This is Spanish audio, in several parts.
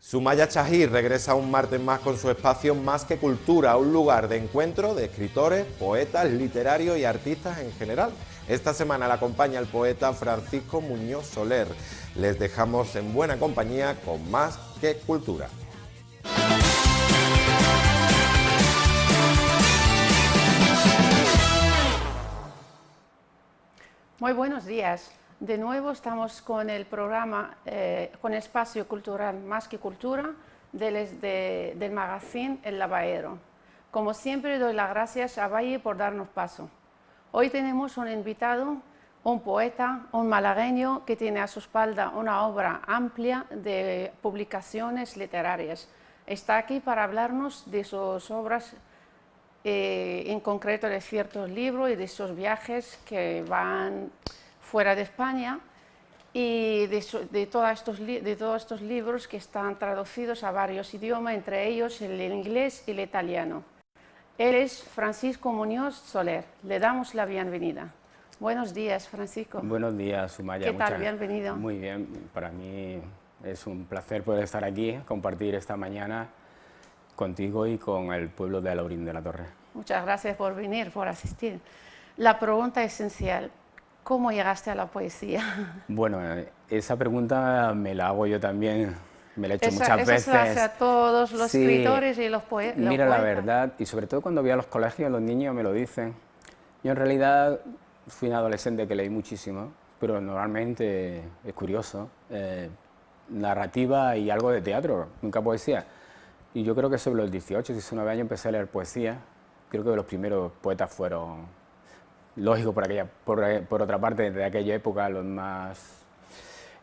Sumaya Chahir regresa un martes más con su espacio Más que Cultura, un lugar de encuentro de escritores, poetas, literarios y artistas en general. Esta semana la acompaña el poeta Francisco Muñoz Soler. Les dejamos en buena compañía con Más que Cultura. Muy buenos días. De nuevo estamos con el programa, con el espacio cultural Más que Cultura del magazine El Lavadero. Como siempre doy las gracias a Valle por darnos paso. Hoy tenemos un invitado, un poeta, un malagueño que tiene a su espalda una obra amplia de publicaciones literarias. Está aquí para hablarnos de sus obras, en concreto de ciertos libros y de sus viajes que van fuera de España y de todos estos libros que están traducidos a varios idiomas, entre ellos el inglés y el italiano. Él es Francisco Muñoz Soler. Le damos la bienvenida. Buenos días, Francisco. Buenos días, Sumaya. ¿Qué tal? Bienvenido. Muy bien, para mí es un placer poder estar aquí, compartir esta mañana contigo y con el pueblo de Alhaurín de la Torre. Muchas gracias por venir, por asistir. La pregunta esencial, ¿cómo llegaste a la poesía? Bueno, esa pregunta me la hago yo también, me la he hecho muchas veces. Eso se hace a todos los escritores y los poetas. Mira, la verdad, y sobre todo cuando voy a los colegios, los niños me lo dicen. Yo en realidad fui un adolescente que leí muchísimo, pero normalmente es curioso, narrativa y algo de teatro, nunca poesía. Y yo creo que sobre los 18, 19 años empecé a leer poesía. Creo que los primeros poetas fueron, lógico por otra parte, de aquella época, los más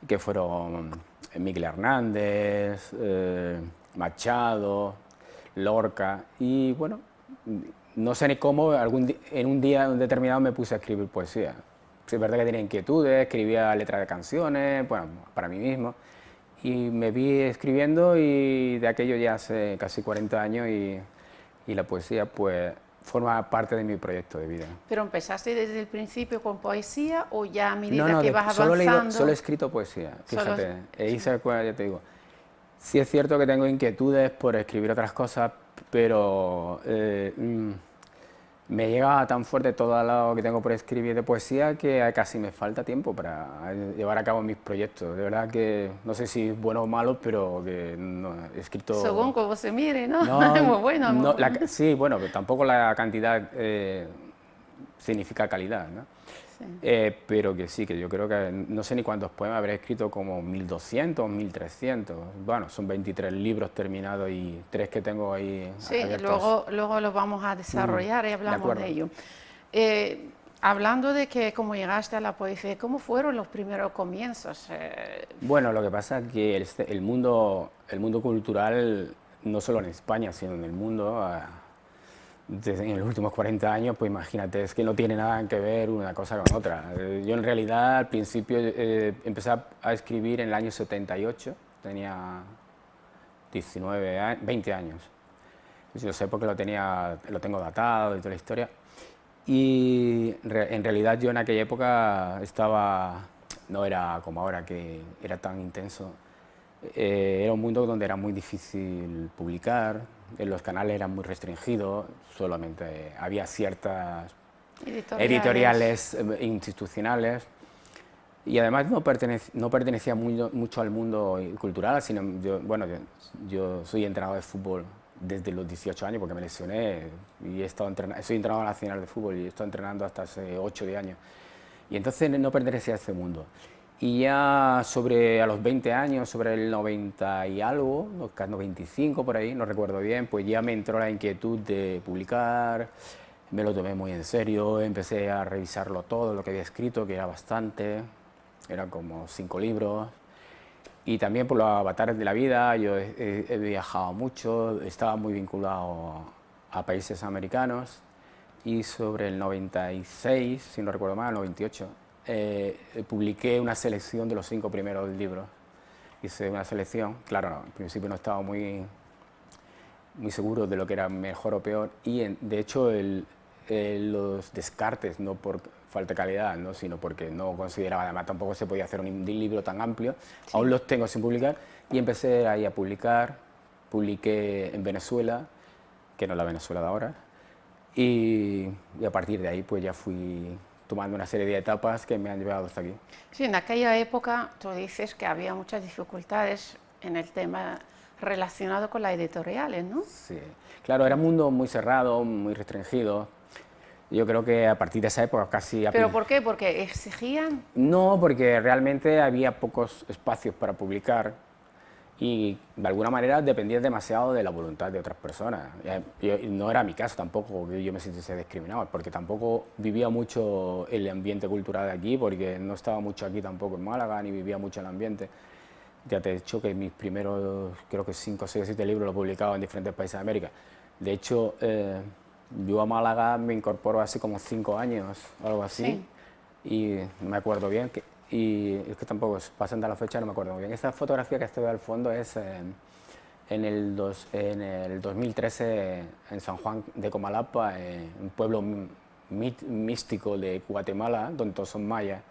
que fueron Miguel Hernández, Machado, Lorca. Y bueno, no sé ni cómo, en un día determinado me puse a escribir poesía. Es verdad que tenía inquietudes, escribía letras de canciones, bueno, para mí mismo. Y me vi escribiendo y de aquello ya hace casi 40 años y la poesía pues forma parte de mi proyecto de vida. ¿Pero empezaste desde el principio con poesía o ya a medida que vas avanzando? Solo he escrito poesía, fíjate, ya te digo. Sí es cierto que tengo inquietudes por escribir otras cosas, pero me llega tan fuerte todo lo que tengo por escribir de poesía que casi me falta tiempo para llevar a cabo mis proyectos. De verdad que no sé si es bueno o malo, pero que no he escrito... Según cómo se mire, ¿no? Muy bueno. No, sí, bueno, pero tampoco la cantidad significa calidad, ¿no? Sí. Pero que sí, que yo creo que no sé ni cuántos poemas habré escrito, como 1200, 1300. Bueno, son 23 libros terminados y 3 que tengo ahí. Sí, luego los vamos a desarrollar y hablamos de ello. Hablando de que cómo llegaste a la poesía, ¿cómo fueron los primeros comienzos? Bueno, lo que pasa es que el mundo cultural, no solo en España, sino en el mundo, en los últimos 40 años, pues imagínate, es que no tiene nada que ver una cosa con otra. Yo en realidad al principio empecé a escribir en el año 78, tenía 20 años. Yo sé porque lo tengo datado y toda la historia. Y en realidad yo en aquella época no era como ahora, que era tan intenso. Era un mundo donde era muy difícil publicar, los canales eran muy restringidos, solamente había ciertas editoriales institucionales y además no pertenecía mucho al mundo cultural, sino yo soy entrenador de fútbol desde los 18 años porque me lesioné y soy entrenador nacional de fútbol y he estado entrenando hasta hace 8 o 10 años y entonces no pertenecía a ese mundo. Y ya a los 20 años, sobre el 90 y algo, 95 por ahí, no recuerdo bien, pues ya me entró la inquietud de publicar, me lo tomé muy en serio, empecé a revisarlo todo, lo que había escrito, que era bastante, eran como 5 libros. Y también por los avatares de la vida, yo he viajado mucho, estaba muy vinculado a países americanos y sobre el 96, si no recuerdo mal, el 98, publiqué una selección de los 5 primeros libros. Hice una selección, claro, al principio no estaba muy seguro de lo que era mejor o peor y de hecho los descartes falta de calidad, ¿no? Sino porque no consideraba, además tampoco se podía hacer un libro tan amplio, aún los tengo sin publicar, y empecé ahí a publicar, publiqué en Venezuela, que no es la Venezuela de ahora, y a partir de ahí pues ya fui tomando una serie de etapas que me han llevado hasta aquí. Sí, en aquella época tú dices que había muchas dificultades en el tema relacionado con las editoriales, ¿no? Sí, claro, era un mundo muy cerrado, muy restringido. Yo creo que a partir de esa época casi... ¿Pero por qué? ¿Porque exigían? No, porque realmente había pocos espacios para publicar y de alguna manera dependía demasiado de la voluntad de otras personas. No era mi caso tampoco que yo me sintiese discriminado, porque tampoco vivía mucho el ambiente cultural de aquí, porque no estaba mucho aquí tampoco en Málaga, ni vivía mucho el ambiente. Ya te he dicho que mis primeros, creo que 5, 6, 7 libros los he publicado en diferentes países de América. De hecho, yo a Málaga me incorporo hace como 5 años, algo así, y no me acuerdo bien, y es que tampoco pasan de la fecha, no me acuerdo muy bien. Esta fotografía que estoy al fondo es en el 2013 en San Juan de Comalapa, un pueblo místico de Guatemala, donde todos son mayas.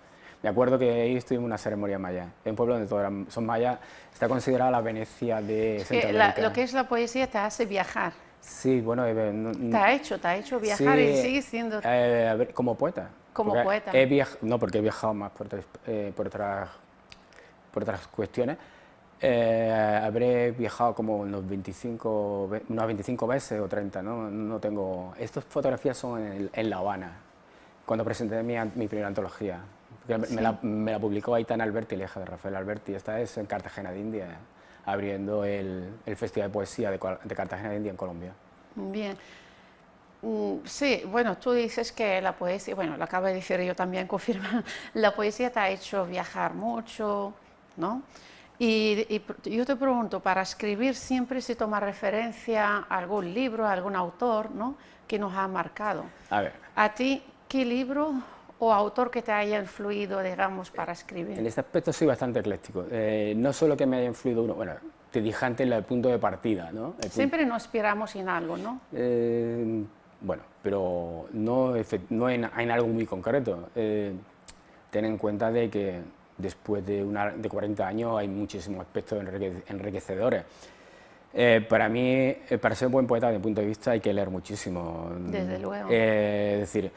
Me acuerdo que ahí estuvimos en una ceremonia maya, en un pueblo donde todos son mayas, está considerada la Venecia de Centroamérica. Lo que es la poesía te hace viajar. Sí, bueno... te ha hecho viajar, sí, y sigue siendo... a ver, como poeta. Como poeta. No, porque he viajado más por otras cuestiones. Habré viajado como unas 25 veces o 30, ¿no? No tengo... Estas fotografías son en La Habana, cuando presenté mi primera antología. Sí. Me la publicó Aitana Alberti, la hija de Rafael Alberti. Esta es en Cartagena de India, abriendo el Festival de Poesía de Cartagena de India en Colombia. Bien. Sí, bueno, tú dices que la poesía, bueno, lo acabo de decir yo también, confirma, la poesía te ha hecho viajar mucho, ¿no? Y yo te pregunto, para escribir siempre se toma referencia a algún libro, a algún autor, ¿no?, que nos ha marcado. A ver. ¿A ti qué libro o autor que te haya influido, digamos, para escribir? En este aspecto soy bastante ecléctico. No solo que me haya influido uno, bueno, te dije antes el punto de partida, ¿no? Siempre nos inspiramos en algo, ¿no? Bueno, pero no en algo muy concreto. Ten en cuenta de que después de 40 años hay muchísimos aspectos enriquecedores. Para mí, para ser un buen poeta, desde mi punto de vista, hay que leer muchísimo. Desde luego. Es decir,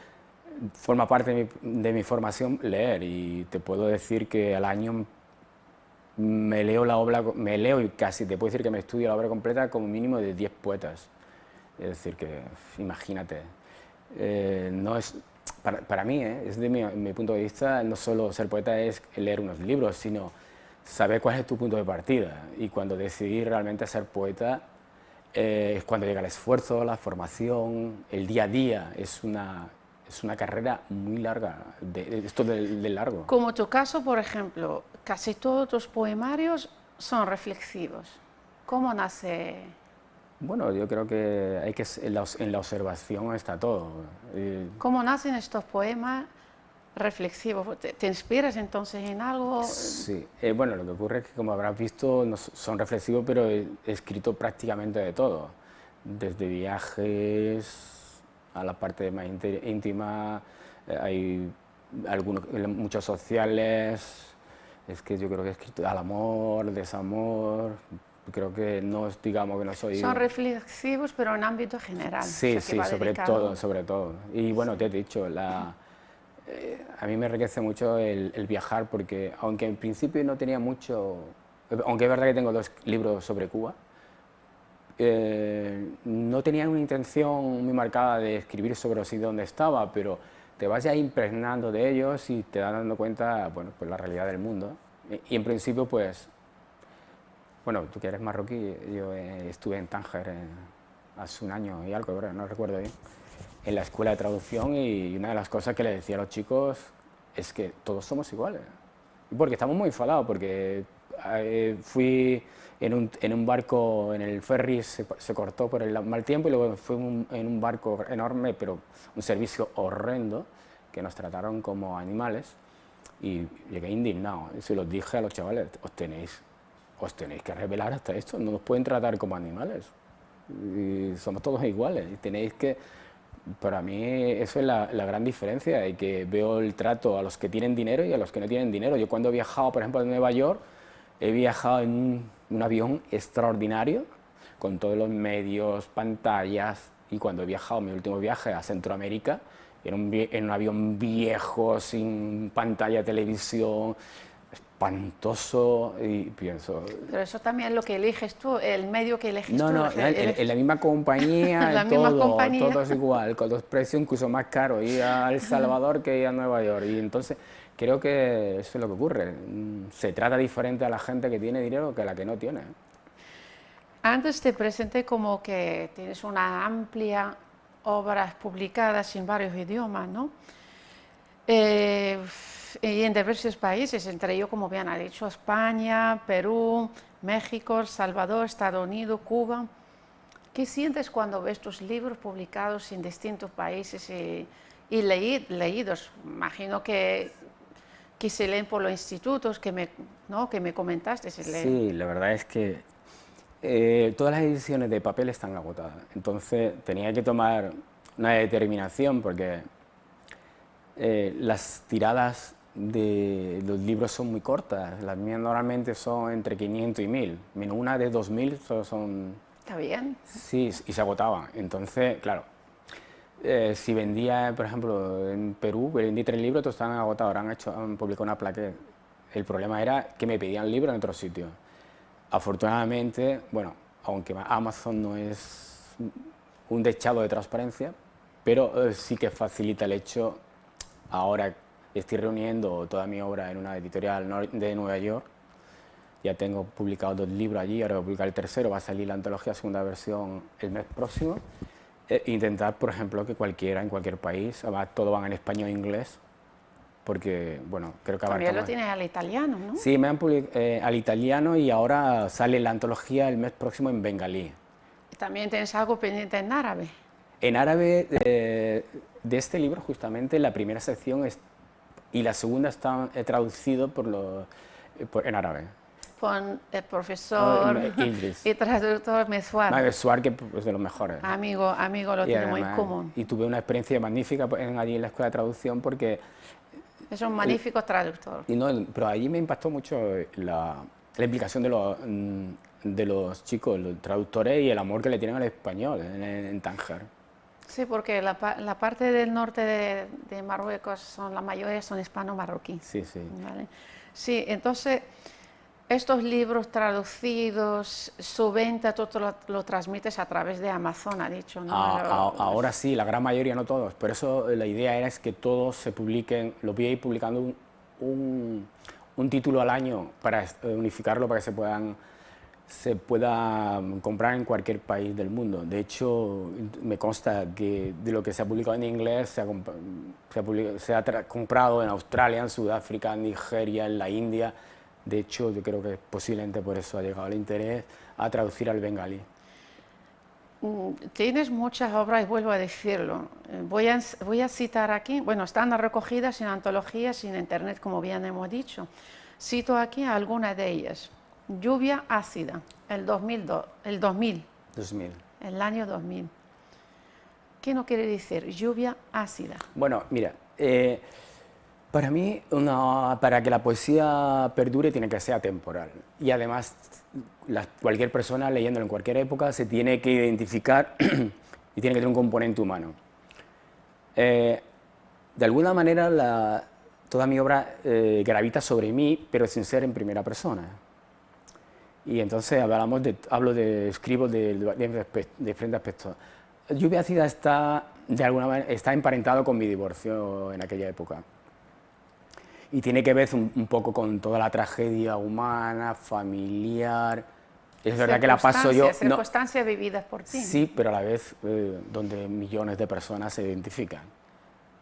forma parte de mi formación leer, y te puedo decir que al año me leo y casi te puedo decir que me estudio la obra completa como mínimo de 10 poetas. Es decir, que imagínate, no es, para mí, desde mi punto de vista, no solo ser poeta es leer unos libros, sino saber cuál es tu punto de partida. Y cuando decidí realmente ser poeta, es cuando llega el esfuerzo, la formación, el día a día. Es una carrera muy larga, esto de largo. Como tu caso, por ejemplo, casi todos tus poemarios son reflexivos. ¿Cómo nace? Bueno, yo creo que en la observación está todo. ¿Cómo nacen estos poemas reflexivos? ¿Te inspiras entonces en algo? Sí, bueno, lo que ocurre es que, como habrás visto, no son reflexivos, pero he escrito prácticamente de todo. Desde viajes a la parte más íntima, hay muchos sociales, es que yo creo que he escrito al amor, desamor. Creo que no, digamos que no soy... Son reflexivos, pero en ámbito general. Sí, o sea, sí, sobre todo. Y bueno, te he dicho, a mí me enriquece mucho el viajar, porque aunque en principio no tenía mucho... Aunque es verdad que tengo 2 libros sobre Cuba, no tenía una intención muy marcada de escribir sobre los sitios donde estaba, pero te vas ya impregnando de ellos y te das dando cuenta, bueno, pues la realidad del mundo. Y en principio, pues... Bueno, tú que eres marroquí, yo estuve en Tánger hace un año y algo, no recuerdo bien, en la escuela de traducción, y una de las cosas que le decía a los chicos es que todos somos iguales. Porque estamos muy enfadados, porque fui en un barco, en el ferry se cortó por el mal tiempo, y luego fui en un barco enorme, pero un servicio horrendo, que nos trataron como animales, y llegué indignado. Y se los dije a los chavales, os tenéis que rebelar hasta esto, no nos pueden tratar como animales, y somos todos iguales, y tenéis que Para mí eso es la gran diferencia, y que veo el trato a los que tienen dinero y a los que no tienen dinero. Yo cuando he viajado, por ejemplo, a Nueva York, he viajado en un avión extraordinario, con todos los medios, pantallas, y cuando he viajado, mi último viaje a Centroamérica, en un avión viejo, sin pantalla de televisión, espantoso, y pienso... Pero eso también es lo que eliges tú, el medio que eliges No, tú. no, en la misma compañía, La misma compañía. todo es igual, con los precios incluso más caros, ir a El Salvador que ir a Nueva York. Y entonces creo que eso es lo que ocurre. Se trata diferente a la gente que tiene dinero que a la que no tiene. Antes te presenté como que tienes una amplia obras publicadas en varios idiomas, ¿no? Y en diversos países, entre ellos, como bien ha dicho, España, Perú, México, El Salvador, Estados Unidos, Cuba. ¿Qué sientes cuando ves tus libros publicados en distintos países y leídos? Imagino que se leen por los institutos ¿no? que me comentaste. Sí, la verdad es que todas las ediciones de papel están agotadas. Entonces tenía que tomar una determinación, porque las tiradas de los libros son muy cortas. Las mías normalmente son entre 500 y 1000, menos una de 2000 solo son... Está bien. Sí, y se agotaban. Entonces, claro, si vendía, por ejemplo, en Perú, vendí 3 libros, todos estaban agotados, han publicado una plaqueta. El problema era que me pedían libros en otros sitios. Afortunadamente, bueno, aunque Amazon no es un dechado de transparencia, pero sí que facilita el hecho. Ahora estoy reuniendo toda mi obra en una editorial de Nueva York. Ya tengo publicados 2 libros allí, ahora voy a publicar el tercero, va a salir la antología segunda versión el mes próximo. Intentar, por ejemplo, que cualquiera, en cualquier país, además todo van en español e inglés, porque, bueno, creo que También lo tienes al italiano, ¿no? Sí, me han publicado al italiano, y ahora sale la antología el mes próximo en bengalí. También tienes algo pendiente en árabe. En árabe, de este libro, justamente, la primera sección y la segunda está traducido en árabe. Con el profesor y traductor Meswar. Meswar, que es de los mejores. Amigo lo tiene muy común. Y tuve una experiencia magnífica allí en la escuela de traducción, porque... Es un magnífico traductor. Pero allí me impactó mucho la implicación de los chicos, los traductores, y el amor que le tienen al español en Tánger. Sí, porque la parte del norte de Marruecos, la mayoría son hispano-marroquíes. Sí, sí. ¿Vale? Sí, entonces, estos libros traducidos, su venta, tú lo transmites a través de Amazon, ha dicho, ¿no? Ahora sí, la gran mayoría, no todos. Por eso la idea era que todos se publiquen, los voy a ir publicando un título al año para unificarlo, para que se pueda comprar en cualquier país del mundo. De hecho, me consta que de lo que se ha publicado en inglés se ha comprado en Australia, en Sudáfrica, en Nigeria, en la India. De hecho, yo creo que posiblemente por eso ha llegado el interés a traducir al bengalí. Tienes muchas obras, y vuelvo a decirlo. Voy a citar aquí, bueno, están recogidas en antologías y en internet, como bien hemos dicho. Cito aquí algunas de ellas. Lluvia ácida, el 2000. El año 2000. ¿Qué no quiere decir lluvia ácida? Bueno, mira, para mí, para que la poesía perdure, tiene que ser atemporal. Y además, cualquier persona leyéndolo en cualquier época se tiene que identificar y tiene que tener un componente humano. De alguna manera, toda mi obra gravita sobre mí, pero sin ser en primera persona. Y entonces escribo de diferentes aspectos. Lluvia ácida de alguna manera está emparentado con mi divorcio en aquella época. Y tiene que ver un poco con toda la tragedia humana, familiar. Es verdad que la paso yo... Circunstancias vividas por ti. Sí, pero a la vez donde millones de personas se identifican.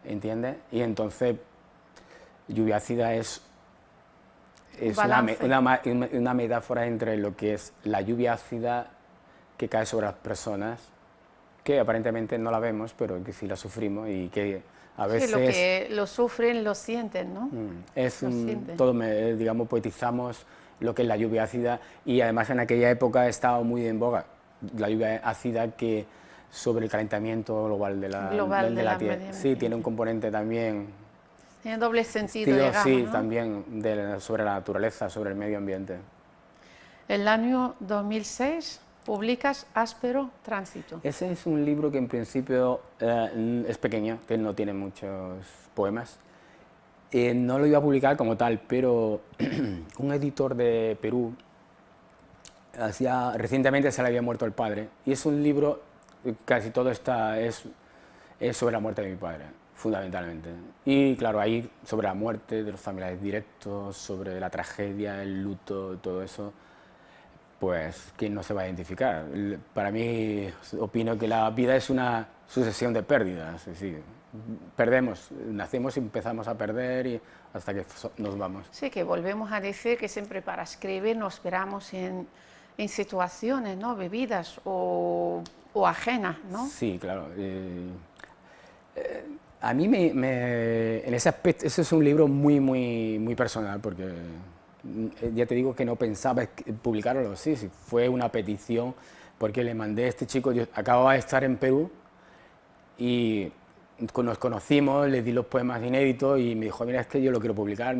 ¿Entiendes? Y entonces, lluvia ácida es una metáfora entre lo que es la lluvia ácida que cae sobre las personas, que aparentemente no la vemos, pero que sí la sufrimos, y que a veces... Sí, lo que lo sufren, lo sienten, ¿no? Digamos, poetizamos lo que es la lluvia ácida, y además en aquella época estaba muy en boga la lluvia ácida, que sobre el calentamiento global de Global de de la la Tierra. medio Sí, tiene un ambiente. componente también, Tiene doble sentido, digamos, sí, ¿no? también sobre la naturaleza, sobre el medio ambiente. El año 2006 publicas Áspero Tránsito. Ese es un libro que en principio es pequeño, que no tiene muchos poemas. No lo iba a publicar como tal, pero un editor de Perú, recientemente se le había muerto el padre, y es un libro, casi todo es sobre la muerte de mi padre, fundamentalmente. Y claro, ahí sobre la muerte de los familiares directos, sobre la tragedia, el luto, todo eso, pues quién no se va a identificar. Para mí, opino que la vida es una sucesión de pérdidas, es decir, perdemos, nacemos y empezamos a perder y hasta que nos vamos. Sí, que volvemos a decir que siempre para escribir nos esperamos en situaciones, ¿no? Vividas o ajenas, ¿no? Sí, claro. A mí en ese aspecto, ese es un libro muy personal, porque ya te digo que no pensaba publicarlo, sí, fue una petición, porque le mandé a este chico, yo acababa de estar en Perú y nos conocimos, le di los poemas inéditos y me dijo, mira, es que yo lo quiero publicar,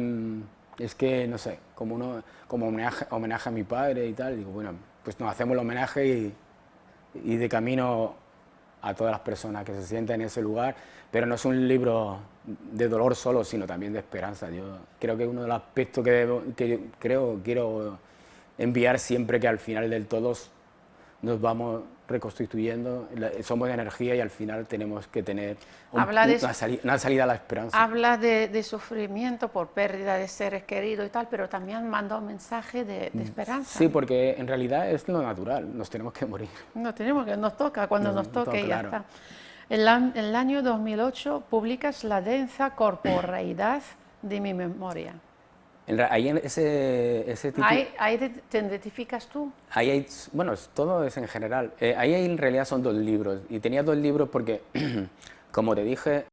es que, no sé, como homenaje a mi padre y tal. Y digo, bueno, pues nos hacemos el homenaje y de camino a todas las personas que se sienten en ese lugar, pero no es un libro de dolor solo, sino también de esperanza. Yo creo que uno de los aspectos quiero enviar siempre, que al final del todo nos vamos reconstituyendo, somos de energía y al final tenemos que tener una salida a la esperanza. Habla de sufrimiento por pérdida de seres queridos y tal, pero también manda un mensaje de esperanza. Sí, porque en realidad es lo natural, nos tenemos que morir. No tenemos que nos toca, cuando nos toque y ya claro. está. En el año 2008 publicas La densa corporeidad de mi memoria. Ahí en ese título... Ahí te identificas tú. Ahí hay, bueno, todo es en general. Ahí en realidad son dos libros. Y tenía dos libros porque, como te dije,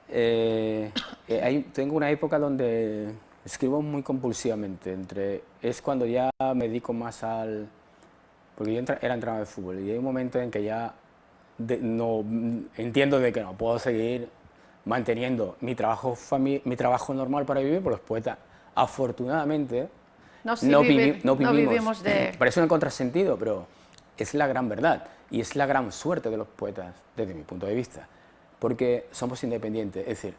tengo una época donde escribo muy compulsivamente. Es cuando ya me dedico más al... Porque yo era entrenador de fútbol y hay un momento en que ya no entiendo de que no puedo seguir manteniendo mi trabajo normal para vivir, por los poetas. Afortunadamente, no vivimos de... Parece un contrasentido, pero es la gran verdad y es la gran suerte de los poetas, desde mi punto de vista, porque somos independientes, es decir,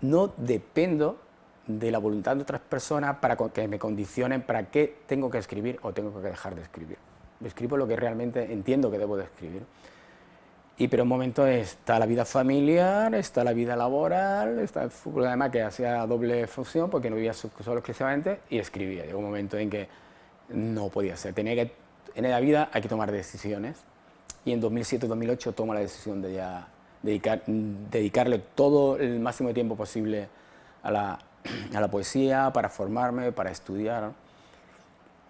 no dependo de la voluntad de otras personas para que me condicionen para qué tengo que escribir o tengo que dejar de escribir. Escribo lo que realmente entiendo que debo de escribir. Pero en un momento está la vida familiar, está la vida laboral, está el fútbol, además que hacía doble función porque no vivía solo exclusivamente, y escribía. Llegó un momento en que no podía ser. En la vida hay que tomar decisiones, y en 2007-2008 tomo la decisión de ya dedicarle todo el máximo de tiempo posible a la poesía, para formarme, para estudiar,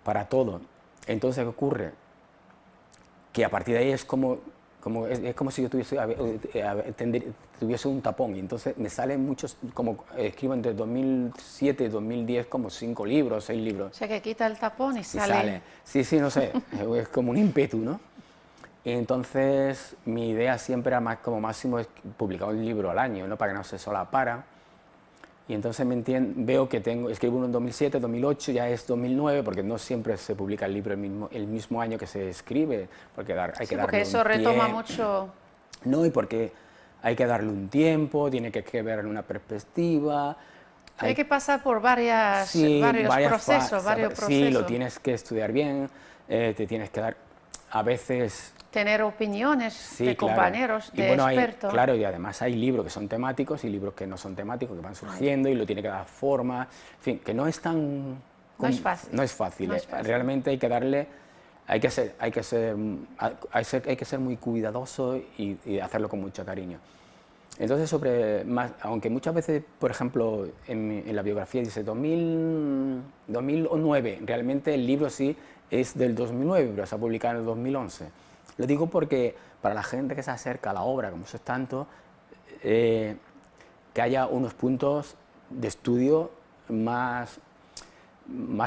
para todo. Entonces, ¿qué ocurre? Que a partir de ahí es como si yo tuviese un tapón, y entonces me salen muchos, como escribo entre 2007 y 2010 como 5 libros, 6 libros. O sea, que quita el tapón y sale. Sí, no sé, es como un ímpetu, ¿no? Y entonces mi idea siempre era como máximo es publicar un libro al año, ¿no? Para que no se solapara. Y entonces veo que escribo uno en 2007, 2008, ya es 2009, porque no siempre se publica el libro el mismo año que se escribe, porque hay que darle porque eso retoma mucho. No, y porque hay que darle un tiempo, tiene que ver en una perspectiva. Hay que pasar por varios procesos. Sí, lo tienes que estudiar bien, te tienes que dar, a veces... Tener opiniones de compañeros, de expertos. Claro, y además hay libros que son temáticos y libros que no son temáticos, que van surgiendo y lo tiene que dar forma. En fin, que no es tan... No es fácil. No es fácil. Realmente hay que darle... Hay que ser muy cuidadoso y hacerlo con mucho cariño. Entonces, aunque muchas veces, por ejemplo, en la biografía dice 2009, realmente el libro sí es del 2009, pero se ha publicado en el 2011. Lo digo porque para la gente que se acerca a la obra, como eso es tanto, que haya unos puntos de estudio más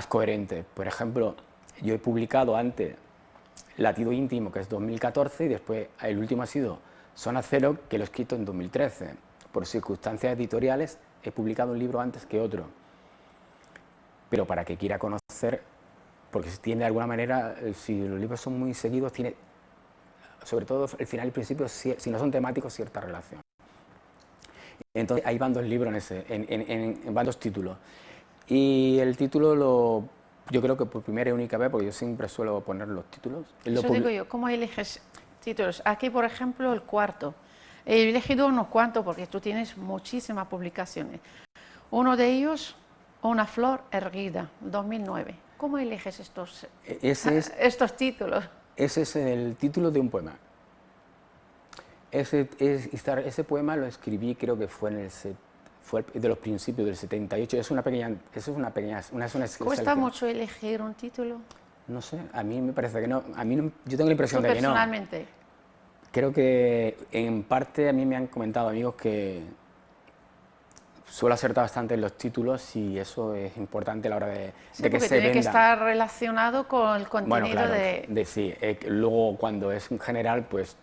coherentes. Por ejemplo, yo he publicado antes Latido Íntimo, que es 2014, y después el último ha sido Zona Cero, que lo he escrito en 2013. Por circunstancias editoriales he publicado un libro antes que otro, pero para que quiera conocer, porque tiene de alguna manera, si los libros son muy seguidos, tiene, sobre todo el final y el principio, si no son temáticos, cierta relación. Entonces ahí van dos libros, van dos títulos. Y el título yo creo que por primera y única vez, porque yo siempre suelo poner los títulos. Eso digo yo, ¿cómo eliges títulos? Aquí, por ejemplo, el cuarto. He elegido unos cuantos porque tú tienes muchísimas publicaciones. Uno de ellos, Una flor erguida, 2009. ¿Cómo eliges estos títulos? Ese es el título de un poema. Ese poema lo escribí, creo que fue de los principios del 78. Es una pequeña. ¿Cuesta mucho elegir un título? No sé, a mí me parece que no. Yo tengo la impresión de que no. Personalmente. Creo que en parte a mí me han comentado amigos que suelo acertar bastante en los títulos y eso es importante a la hora de que se vendan. Tiene que estar relacionado con el contenido. Bueno, claro, sí. Luego cuando es en general, pues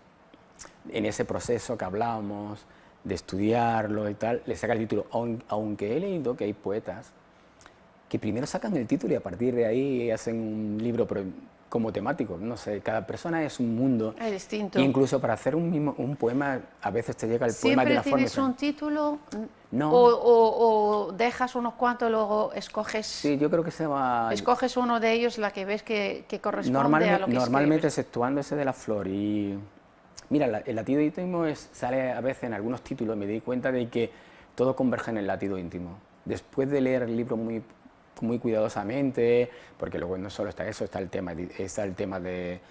en ese proceso que hablábamos de estudiarlo y tal, le saca el título, aunque he leído que hay poetas que primero sacan el título y a partir de ahí hacen un libro como temático, no sé, cada persona es un mundo. Es distinto. Incluso para hacer un poema, a veces te llega el poema de una forma. ¿Siempre tienes un título? No. O dejas unos cuantos, luego escoges? Sí, yo creo que se va. Escoges uno de ellos, la que ves que corresponde a lo que normalmente escribes. exceptuando ese de la flor. Y mira, el latido íntimo sale a veces en algunos títulos, me di cuenta de que todo converge en el latido íntimo. Después de leer el libro muy cuidadosamente, porque luego no solo está eso, está el tema de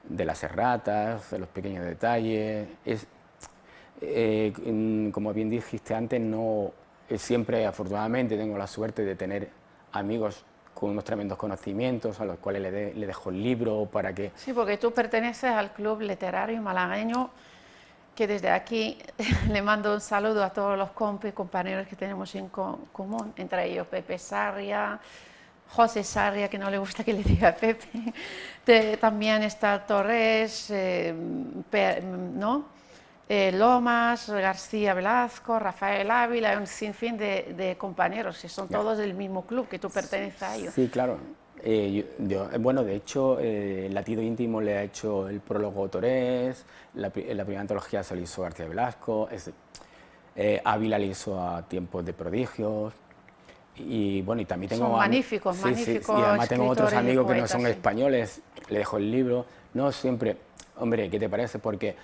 las erratas, de los pequeños detalles. Como bien dijiste antes, no siempre, afortunadamente, tengo la suerte de tener amigos con unos tremendos conocimientos a los cuales le dejo el libro para que... Sí, porque tú perteneces al Club Literario Malagueño, que desde aquí le mando un saludo a todos los compañeros que tenemos en común, entre ellos Pepe Sarria, José Sarria, que no le gusta que le diga Pepe, también está Torres, ¿no? Lomas, García Velasco, Rafael Ávila, un sinfín de compañeros que son todos del mismo club, que tú perteneces a ellos. Sí, claro. Bueno, de hecho, Latido Íntimo le ha hecho el prólogo Torres, la primera antología se lo hizo García Velasco, Ávila le hizo a Tiempos de Prodigios, y bueno, y también tengo... Son magníficos, magníficos. Y además tengo otros amigos poetas, que no son españoles, le dejo el libro, no siempre, hombre, ¿qué te parece? Porque...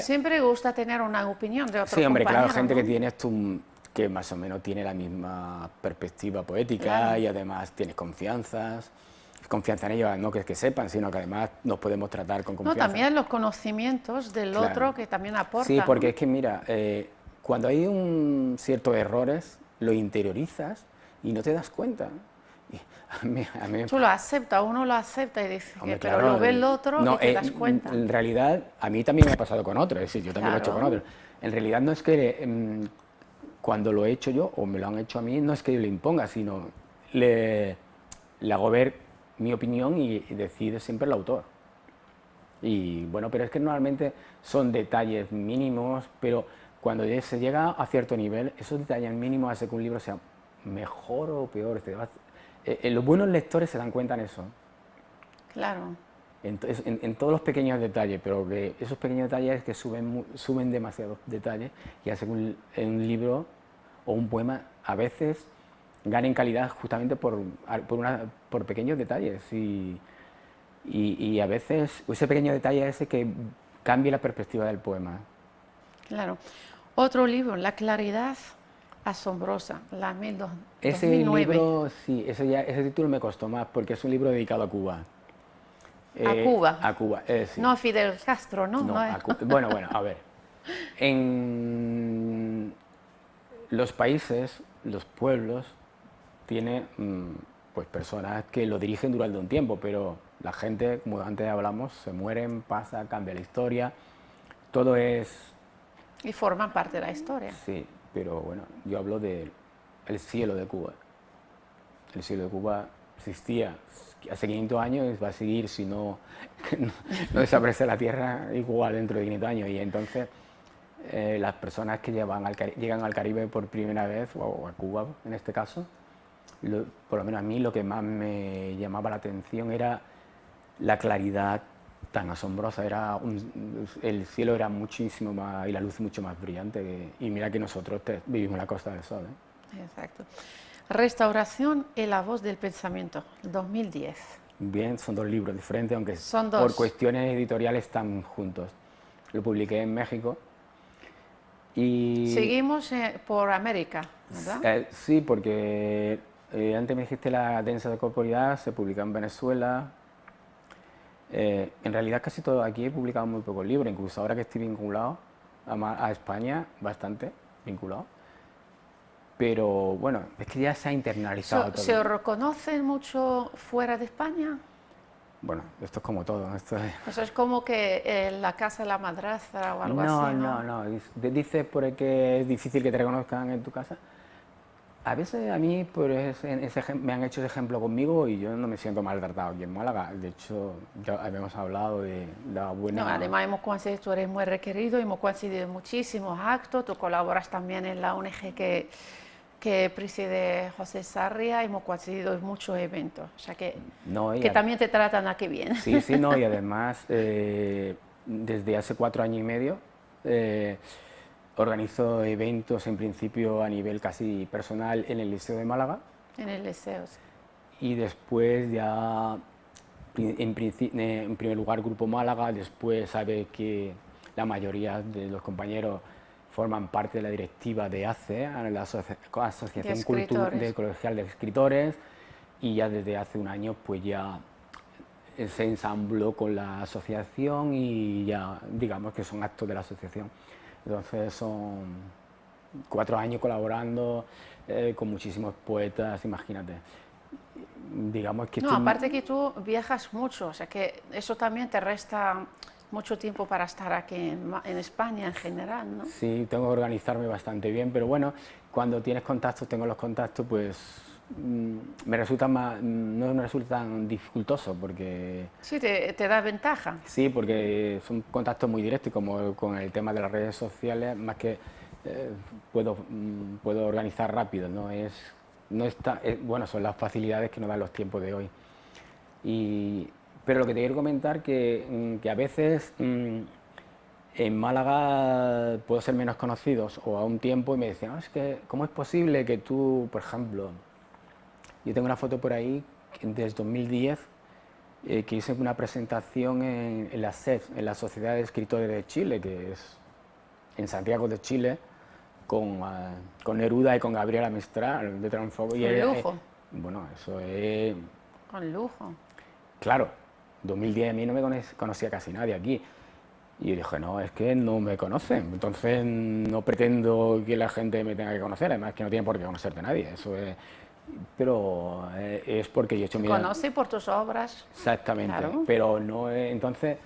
siempre gusta tener una opinión de otro Sí, hombre, claro, gente, ¿no? que tienes que más o menos tiene la misma perspectiva poética, claro. Y además tienes confianza en ellos, no que sepan, sino que además nos podemos tratar con confianza. No, también los conocimientos del otro que también aportan. Sí, porque ¿no? es que mira, cuando hay ciertos errores, lo interiorizas y no te das cuenta. Tú lo aceptas, uno lo acepta y dice, hombre, pero claro, lo ve el otro y te das cuenta. En realidad, a mí también me ha pasado con otros, es decir, yo también lo he hecho con otros. En realidad no es que cuando lo he hecho yo, o me lo han hecho a mí, no es que yo le imponga, sino le hago ver mi opinión y decide siempre el autor. Y bueno, pero es que normalmente son detalles mínimos, pero cuando se llega a cierto nivel, esos detalles mínimos hacen que un libro sea mejor o peor. Los buenos lectores se dan cuenta en eso. Claro. En todos los pequeños detalles, pero que esos pequeños detalles que suben demasiados detalles y hacen que un libro o un poema a veces gane en calidad justamente por pequeños detalles y a veces ese pequeño detalle ese que cambie la perspectiva del poema. Claro. Otro libro, La claridad asombrosa, la 2009. Ese libro, sí, ese título me costó más porque es un libro dedicado a Cuba. ¿A Cuba? A Cuba, sí. No a Fidel Castro, ¿no? No, bueno, a ver. En los países, los pueblos, tienen pues personas que lo dirigen durante un tiempo, pero la gente, como antes hablamos, se mueren, pasa, cambia la historia, todo es... Y forman parte de la historia. Sí, pero bueno, yo hablo del cielo de Cuba. El cielo de Cuba existía hace 500 años va a seguir, si no, no desaparece la Tierra, igual dentro de 500 años. Y entonces las personas que llegan al Caribe por primera vez, o a Cuba en este caso, por lo menos a mí lo que más me llamaba la atención era la claridad tan asombrosa, el cielo era muchísimo más, y la luz mucho más brillante, y mira que nosotros vivimos en la Costa del Sol. Exacto. Restauración y la voz del pensamiento, 2010. Bien, son dos libros diferentes, aunque Son dos. por cuestiones editoriales están juntos. Lo publiqué en México y... Seguimos por América, ¿verdad? Sí, porque antes me dijiste La densa de corporidad, se publica en Venezuela. En realidad casi todo aquí he publicado muy pocos libros, incluso ahora que estoy vinculado a España, bastante vinculado. Pero bueno, es que ya se ha internalizado todo. ¿Se reconocen mucho fuera de España? Bueno, esto es como todo. Eso es como que la casa de la madrastra o algo así, ¿no? No. Dices por el que es difícil que te reconozcan en tu casa. A veces a mí me han hecho ese ejemplo conmigo y yo no me siento maltratado aquí en Málaga. De hecho, ya habíamos hablado de la buena... No, además hemos coincidido, tú eres muy requerido, hemos coincidido en muchísimos actos, tú colaboras también en la ONG que preside José Sarria, hemos coincidido en muchos eventos, o sea que también te tratan aquí bien. Sí, no, y además desde hace 4 años y medio organizo eventos en principio a nivel casi personal en el Liceo de Málaga. En el liceo, sí. Y después ya, en primer lugar Grupo Málaga, después sabes que la mayoría de los compañeros forman parte de la directiva de ACE, la Asociación Colegial de Escritores, y ya desde hace un año pues ya se ensambló con la asociación y ya digamos que son actos de la asociación. Entonces son 4 años colaborando con muchísimos poetas, imagínate. Digamos que aparte que tú viajas mucho, o sea que eso también te resta mucho tiempo para estar aquí en España en general, ¿no? Sí, tengo que organizarme bastante bien, pero bueno, cuando tienes contactos, tengo los contactos, pues no me resulta tan dificultoso porque... Sí, te da ventaja. Sí, porque son contactos muy directos, como con el tema de las redes sociales, más que puedo organizar rápido, bueno, son las facilidades que nos dan los tiempos de hoy. Pero lo que te quiero comentar que a veces en Málaga puedo ser menos conocidos o a un tiempo y me decían, es que ¿cómo es posible que tú, por ejemplo, yo tengo una foto por ahí desde 2010 que hice una presentación en la SEF, en la Sociedad de Escritores de Chile, que es en Santiago de Chile, con Neruda y con Gabriela Mistral de Transfogo. Con lujo. Bueno, eso es... Con lujo. Claro, 2010 a mí no me conocía casi nadie aquí. Y yo dije, no, es que no me conocen, entonces no pretendo que la gente me tenga que conocer, además que no tiene por qué conocerte nadie, eso es... Pero es porque yo he hecho mi... Conoce por tus obras. Exactamente, claro. Pero no entonces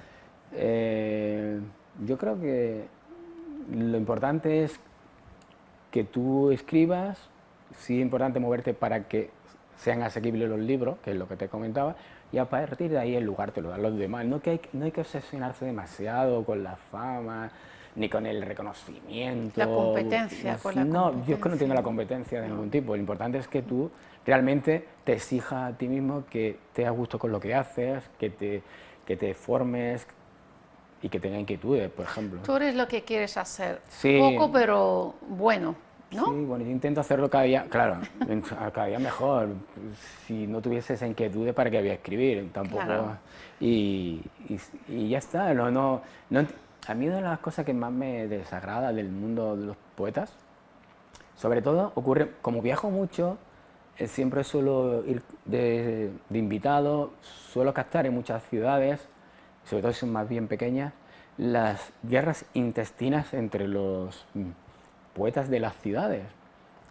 yo creo que lo importante es que tú escribas, sí es importante moverte para que sean asequibles los libros, que es lo que te comentaba, y a partir de ahí el lugar te lo dan los demás. No hay que obsesionarse demasiado con la fama, ni con el reconocimiento. La competencia, con la competencia. Yo es que no tengo la competencia de ningún tipo. Lo importante es que tú realmente te exijas a ti mismo que te a gusto con lo que haces, que te formes y que tengas inquietudes, por ejemplo. Tú eres lo que quieres hacer. Sí. Poco, pero bueno, ¿no? Sí, bueno, yo intento hacerlo cada día, claro, cada día mejor. Si no tuviese esa inquietud, ¿para qué voy a escribir? Tampoco. Claro. Y ya está. A mí una de las cosas que más me desagrada del mundo de los poetas, sobre todo ocurre, como viajo mucho, siempre suelo ir de invitado, suelo captar en muchas ciudades, sobre todo si son más bien pequeñas, las guerras intestinas entre los poetas de las ciudades.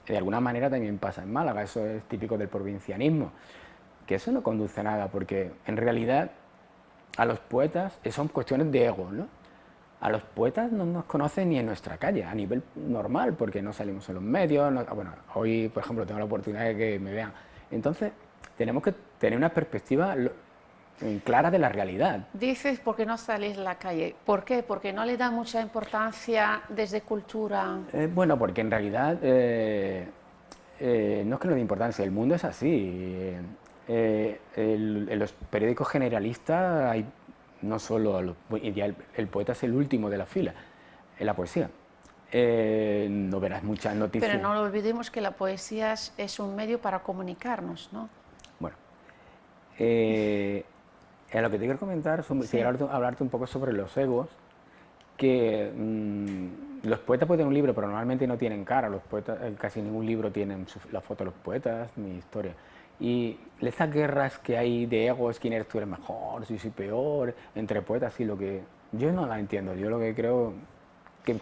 De alguna manera también pasa en Málaga, eso es típico del provincianismo, que eso no conduce a nada, porque en realidad a los poetas son cuestiones de ego, ¿no? A los poetas no nos conocen ni en nuestra calle, a nivel normal, porque no salimos en los medios, bueno, hoy, por ejemplo, tengo la oportunidad de que me vean. Entonces, tenemos que tener una perspectiva clara de la realidad. Dices porque no salís a la calle. ¿Por qué? Porque no le da mucha importancia desde cultura. Bueno, porque en realidad no es que no dé importancia, el mundo es así. En los periódicos generalistas hay no solo el poeta es el último de la fila en la poesía. No verás muchas noticias. Pero no lo olvidemos que la poesía es un medio para comunicarnos, ¿no? Bueno, a lo que te quiero comentar, quiero hablarte un poco sobre los egos, que los poetas pueden tener un libro, pero normalmente no tienen cara. Los poetas, casi ningún libro tienen la foto de los poetas ni historia. Y esas guerras que hay de egos, quién eres tú, eres mejor, si soy peor, entre poetas, y lo que yo no la entiendo. Yo lo que creo que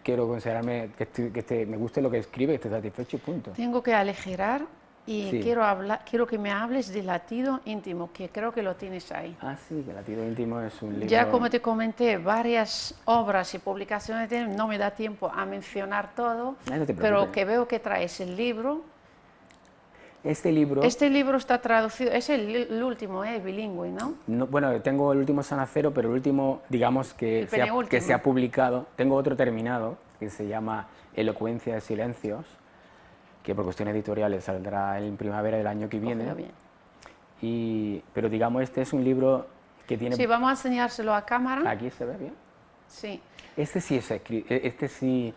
quiero considerarme que me guste lo que escribe, que esté satisfecho y punto. Tengo que aligerar y Sí. quiero que me hables de Latido Íntimo, que creo que lo tienes ahí. Ah, sí, que Latido Íntimo es un libro... Ya como te comenté, varias obras y publicaciones de él, no me da tiempo a mencionar todo, No te pero preocupes. que veo que traes el libro. Este libro... Este libro está traducido, es el último, bilingüe, ¿no? Bueno, tengo el último Sanacero, pero el último, digamos, El penúltimo. que se ha publicado. Tengo otro terminado, que se llama Elocuencia de Silencios, que por cuestiones editoriales saldrá en primavera del año que viene. Cógelo bien. Pero digamos, este es un libro que tiene... Sí, vamos a enseñárselo a cámara. Aquí se ve bien. Sí. Este sí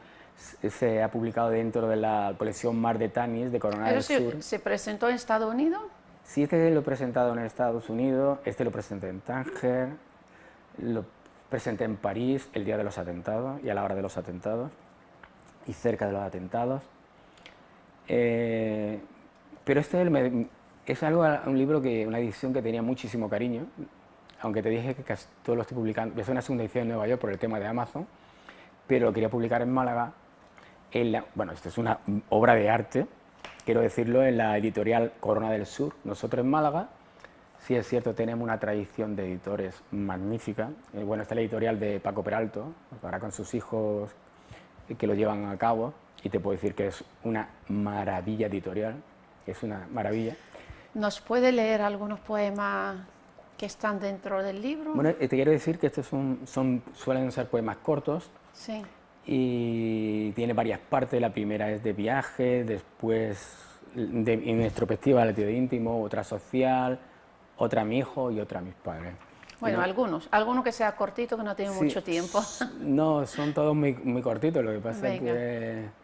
se ha publicado dentro de la colección Mar de Tanis de Corona del ¿Eso Sur. se presentó en Estados Unidos? Sí, este lo he presentado en Estados Unidos, este lo presenté en Tánger, lo presenté en París el día de los atentados y a la hora de los atentados y cerca de los atentados. Pero es un libro una edición que tenía muchísimo cariño, aunque te dije que casi todo lo estoy publicando. Es una segunda edición en Nueva York por el tema de Amazon, pero lo quería publicar en Málaga. Bueno, esto es una obra de arte, quiero decirlo, en la editorial Corona del Sur. Nosotros en Málaga, sí es cierto, tenemos una tradición de editores magnífica. Bueno, está la editorial de Paco Peralto, ahora con sus hijos que lo llevan a cabo, y te puedo decir que es una maravilla editorial, es una maravilla. ¿Nos puede leer algunos poemas que están dentro del libro? Bueno, te quiero decir que estos suelen ser poemas cortos, Sí. y tiene varias partes. La primera es de viaje, después de introspectiva, Latido Íntimo, otra social, otra a mi hijo y otra a mis padres. Bueno, ¿no? alguno que sea cortito, que no tiene Sí, mucho tiempo. No, son todos muy cortitos, lo que pasa es Venga. que...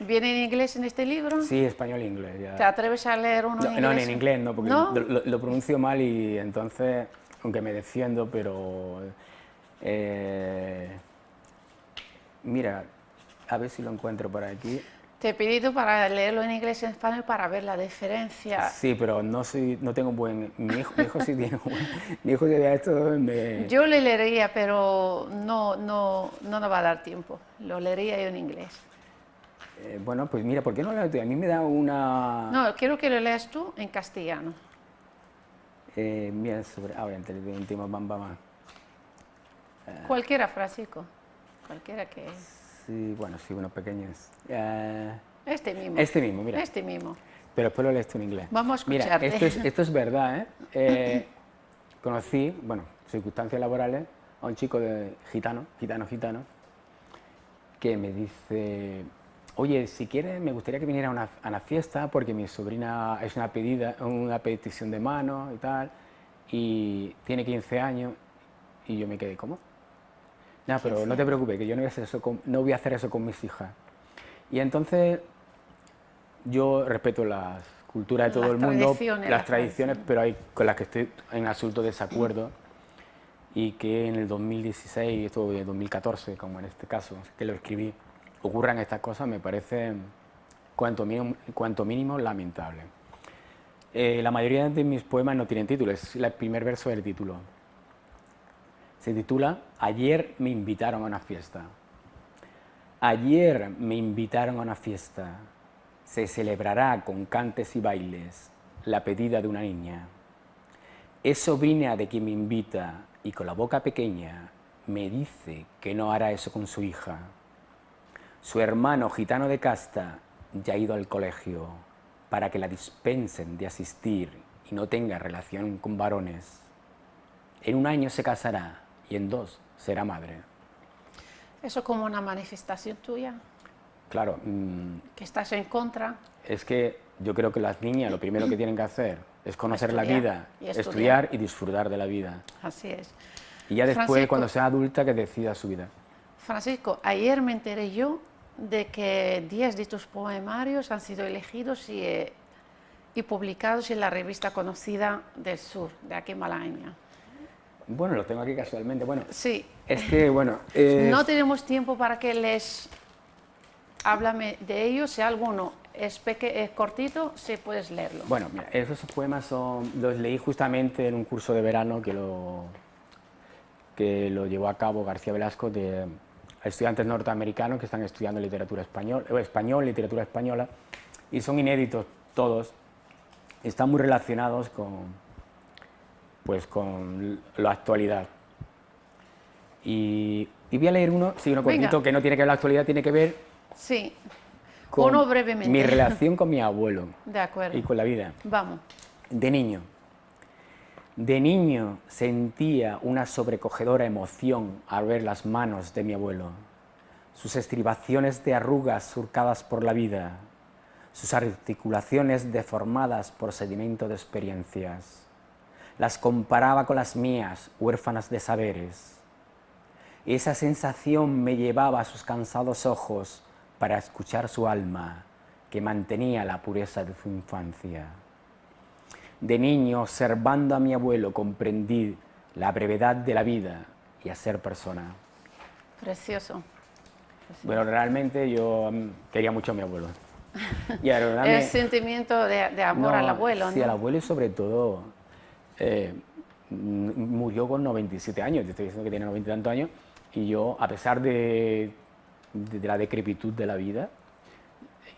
¿Viene en inglés en este libro? Sí, español e inglés. Ya. ¿Te atreves a leer uno en inglés? No, en inglés no, porque ¿No? lo pronuncio mal y entonces, aunque me defiendo, pero... mira, a ver si lo encuentro por aquí. Te he pedido para leerlo en inglés y en español para ver la diferencia. Sí, pero no tengo mi hijo sí tiene mi hijo que vea esto Yo le leería, pero no nos va a dar tiempo. Lo leería yo en inglés. Bueno, pues mira, ¿por qué no lo leo? A mí me da una... No, quiero que lo leas tú en castellano. Mira, obviamente, el íntimo, bam, bam. Cualquiera, Francisco. Cualquiera que... Sí, bueno, pequeños. Este mismo. Este mismo, mira. Este mismo. Pero después lo lees tú en inglés. Vamos a Mira, escucharte. esto es verdad, ¿eh? Conocí, bueno, circunstancias laborales, a un chico gitano, que me dice, oye, si quieres, me gustaría que viniera a una fiesta porque mi sobrina es una petición de mano y tal, y tiene 15 años, y yo me quedé, ¿cómo? No, pero no te preocupes, que yo no voy a hacer eso con mis hijas. Y entonces yo respeto las culturas de todo el mundo, las tradiciones, pero hay con las que estoy en absoluto desacuerdo, y que en el 2016, esto en 2014, como en este caso, que lo escribí, ocurran estas cosas, me parece cuanto mínimo lamentable. La mayoría de mis poemas no tienen título, es el primer verso del título. Se titula Ayer me invitaron a una fiesta. Ayer me invitaron a una fiesta. Se celebrará con cantes y bailes la pedida de una niña. Es sobrina de quien me invita y con la boca pequeña me dice que no hará eso con su hija. Su hermano gitano de casta ya ha ido al colegio para que la dispensen de asistir y no tenga relación con varones. En 1 año se casará y en 2 será madre. ¿Eso como una manifestación tuya? Claro, ¿Que estás en contra? es que yo creo que las niñas lo primero que tienen que hacer es conocer la Estudiar vida, y estudiar. estudiar y disfrutar de la vida. Así es. Y ya después, Francisco, cuando sea adulta, que decida su vida. Francisco, ayer me enteré yo de que 10 de tus poemarios han sido elegidos y publicados en la revista conocida del sur, de aquí en Malagueña. Bueno, lo tengo aquí casualmente. Bueno, Sí. es que, bueno... No tenemos tiempo para que les... Háblame de ellos, si alguno es cortito, si puedes leerlo. Bueno, mira, esos poemas los leí justamente en un curso de verano que lo llevó a cabo García Velasco de estudiantes norteamericanos que están estudiando literatura literatura española, y son inéditos todos, están muy relacionados con la actualidad. Y voy a leer uno cortito, que no tiene que ver con la actualidad, tiene que ver Sí, con uno brevemente. mi relación con mi abuelo De acuerdo. y con la vida. Vamos. De niño sentía una sobrecogedora emoción al ver las manos de mi abuelo, sus estribaciones de arrugas surcadas por la vida, sus articulaciones deformadas por sedimento de experiencias. Las comparaba con las mías, huérfanas de saberes. Esa sensación me llevaba a sus cansados ojos para escuchar su alma, que mantenía la pureza de su infancia. De niño, observando a mi abuelo, comprendí la brevedad de la vida y a ser persona. Precioso. Bueno, realmente yo quería mucho a mi abuelo. Y la verdad El sentimiento de amor al abuelo, sí, ¿no? al abuelo, y sobre todo murió con 97 años, te estoy diciendo que tiene 90 y tantos años, y yo, a pesar de la decrepitud de la vida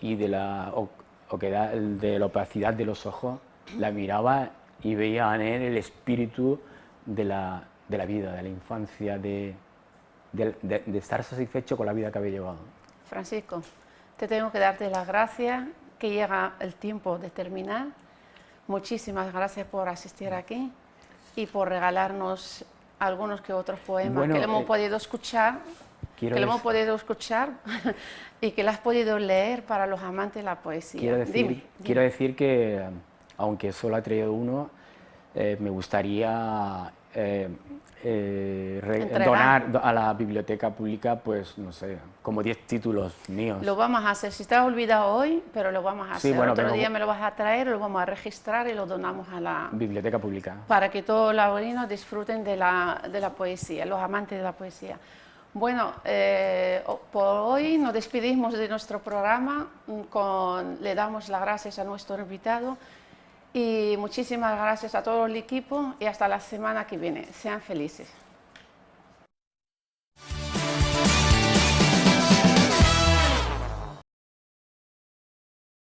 y de la opacidad de los ojos, la miraba y veía en él el espíritu de la vida, de la infancia, de estar satisfecho con la vida que había llevado. Francisco, te tengo que darte las gracias, que llega el tiempo de terminar. Muchísimas gracias por asistir aquí y por regalarnos algunos que otros poemas que le hemos podido escuchar, y que lo has podido leer para los amantes de la poesía. Quiero decir que, aunque solo ha traído uno, me gustaría donar a la biblioteca pública, pues no sé, como 10 títulos míos. Lo vamos a hacer, si te has olvidado hoy, pero lo vamos a hacer. Sí, bueno, otro día me lo vas a traer, lo vamos a registrar y lo donamos a la biblioteca pública. Para que todos los laurinos disfruten de la poesía, los amantes de la poesía. Bueno, por hoy nos despedimos de nuestro programa, le damos las gracias a nuestro invitado y muchísimas gracias a todo el equipo y hasta la semana que viene. Sean felices.